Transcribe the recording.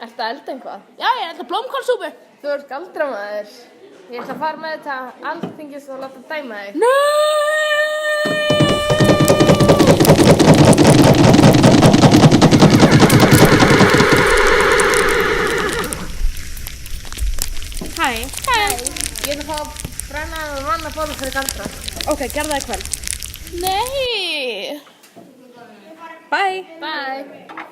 Ertu að elda eitthvað? Já, ég elda blómkálssúpu. Þú ert galdramaður. Ég ætla að fara með þetta alþingis og láta dæma þig. Hæ. Ég ætla að fá að brenna manna bóla fyrir galdra. Ok, gerðu það í kvöld. Nei. Bye. Bye.